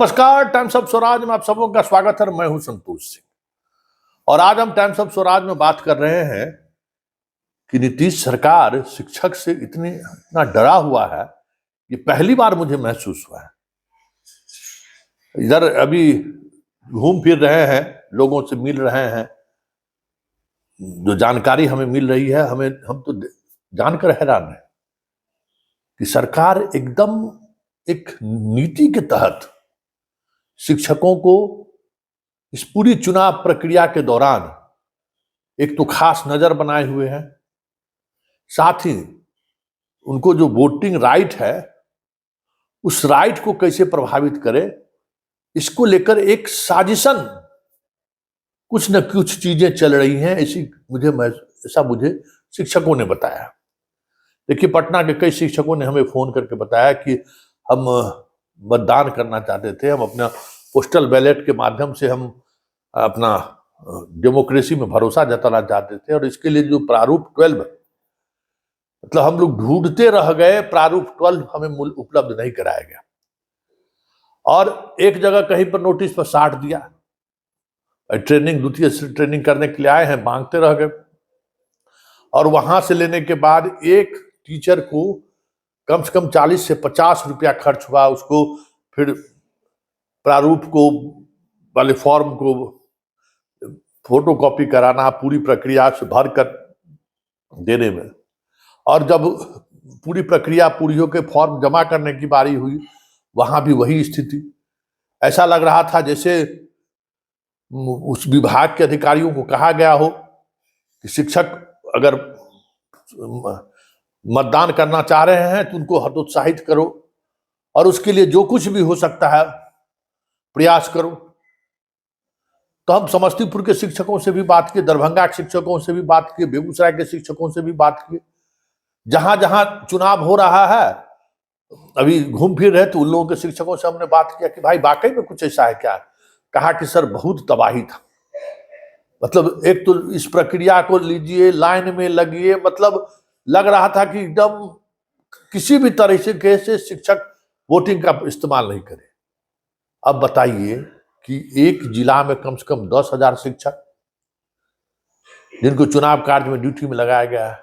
नमस्कार, times of Swaraj में आप सबों का स्वागत है। मैं हूं संतोष सिंह और आज हम टाइम्स ऑफ स्वराज में बात कर रहे हैं कि नीतीश सरकार शिक्षक से इतना डरा हुआ है। ये पहली बार मुझे महसूस हुआ है। इधर अभी घूम फिर रहे हैं, लोगों से मिल रहे हैं, जो जानकारी हमें मिल रही है हम तो जानकर हैरान हैं कि सरकार एकदम एक नीति के तहत शिक्षकों को इस पूरी चुनाव प्रक्रिया के दौरान एक तो खास नजर बनाए हुए हैं, साथ ही उनको जो वोटिंग राइट है उस राइट को कैसे प्रभावित करे, इसको लेकर एक साजिशन कुछ न कुछ चीजें चल रही हैं। ऐसा मुझे शिक्षकों ने बताया। देखिए, पटना के कई शिक्षकों ने हमें फोन करके बताया कि हम मतदान करना चाहते थे, हम अपना पोस्टल बैलेट के माध्यम से हम अपना डेमोक्रेसी में भरोसा जताना चाहते थे और इसके लिए जो प्रारूप 12 मतलब हम लोग ढूंढते रह गए, प्रारूप 12 हमें उपलब्ध नहीं कराया गया और एक जगह कहीं पर नोटिस पर साट दिया। ट्रेनिंग द्वितीय ट्रेनिंग करने के लिए आए हैं, मांगते रह गए और वहां से लेने के बाद एक टीचर को कम से कम 40 से 50 रुपया खर्च हुआ। उसको फिर प्रारूप को वाले फॉर्म को फोटो कॉपी कराना, पूरी प्रक्रिया से भर कर देने में, और जब पूरी प्रक्रिया पूरी होकर फॉर्म जमा करने की बारी हुई, वहां भी वही स्थिति। ऐसा लग रहा था जैसे उस विभाग के अधिकारियों को कहा गया हो कि शिक्षक अगर मतदान करना चाह रहे हैं तो उनको हतोत्साहित करो और उसके लिए जो कुछ भी हो सकता है प्रयास करो। तो हम समस्तीपुर के शिक्षकों से भी बात किए, दरभंगा के शिक्षकों से भी बात किए, बेगूसराय के शिक्षकों से भी बात किए। जहां जहां चुनाव हो रहा है अभी घूम फिर रहे, तो उन लोगों के शिक्षकों से हमने बात किया कि भाई वाकई में कुछ ऐसा है क्या। कहा कि सर बहुत तबाही था, मतलब एक तो इस प्रक्रिया को लीजिए, लाइन में लगिए, मतलब लग रहा था कि एकदम किसी भी तरह से शिक्षक वोटिंग का इस्तेमाल नहीं करे। अब बताइए कि एक जिला में कम से कम 10,000 शिक्षक जिनको चुनाव कार्य में ड्यूटी में लगाया गया है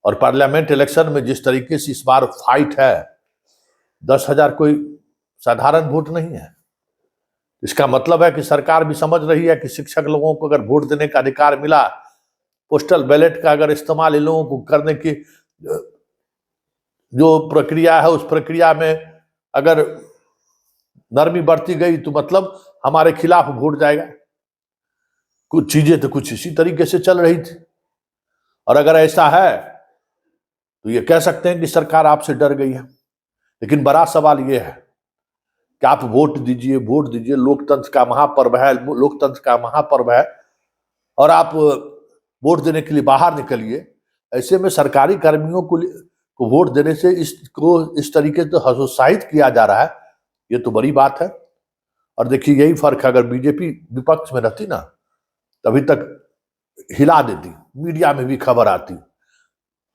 और पार्लियामेंट इलेक्शन में जिस तरीके से इस बार फाइट है, 10,000 कोई साधारण वोट नहीं है। इसका मतलब है कि सरकार भी समझ रही है कि शिक्षक लोगों को अगर वोट देने का अधिकार मिला, पोस्टल बैलेट का अगर इस्तेमाल इन लोगों को करने की जो प्रक्रिया है उस प्रक्रिया में अगर नरमी बरती गई तो मतलब हमारे खिलाफ वोट जाएगा। कुछ चीजें तो कुछ इसी तरीके से चल रही थी और अगर ऐसा है तो ये कह सकते हैं कि सरकार आपसे डर गई है। लेकिन बड़ा सवाल ये है कि आप वोट दीजिए, लोकतंत्र का महापर्व है और आप वोट देने के लिए बाहर निकलिए। ऐसे में सरकारी कर्मियों को वोट देने से इस तरीके से हतोत्साहित किया जा रहा है, ये तो बड़ी बात है। और देखिए, यही फर्क है, अगर बीजेपी विपक्ष में रहती ना तभी तक हिला देती, मीडिया में भी खबर आती,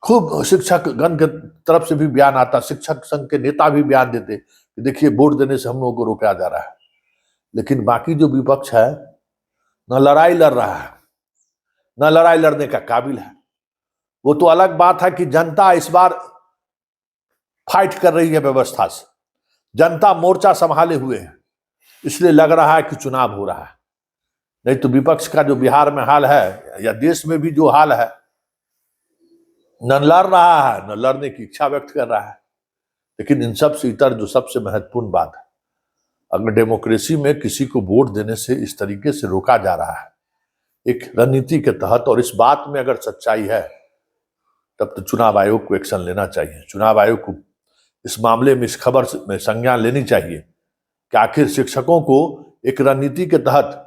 खूब शिक्षक गण के तरफ से भी बयान आता, शिक्षक संघ के नेता भी बयान देते कि देखिए वोट देने से हम लोगों को रोका जा रहा है। लेकिन बाकी जो विपक्ष है न लड़ाई लड़ रहा है, न लड़ाई लड़ने का काबिल है। वो तो अलग बात है कि जनता इस बार फाइट कर रही है व्यवस्था से, जनता मोर्चा संभाले हुए है, इसलिए लग रहा है कि चुनाव हो रहा है। नहीं तो विपक्ष का जो बिहार में हाल है या देश में भी जो हाल है, न लड़ रहा है न लड़ने की इच्छा व्यक्त कर रहा है। लेकिन इन सब से इतर जो सबसे महत्वपूर्ण बात है, अगर डेमोक्रेसी में किसी को वोट देने से इस तरीके से रोका जा रहा है एक रणनीति के तहत, और इस बात में अगर सच्चाई है तब तो चुनाव आयोग को एक्शन लेना चाहिए। चुनाव आयोग को इस मामले में, इस खबर में संज्ञान लेनी चाहिए कि आखिर शिक्षकों को एक रणनीति के तहत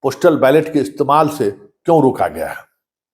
पोस्टल बैलेट के इस्तेमाल से क्यों रोका गया है।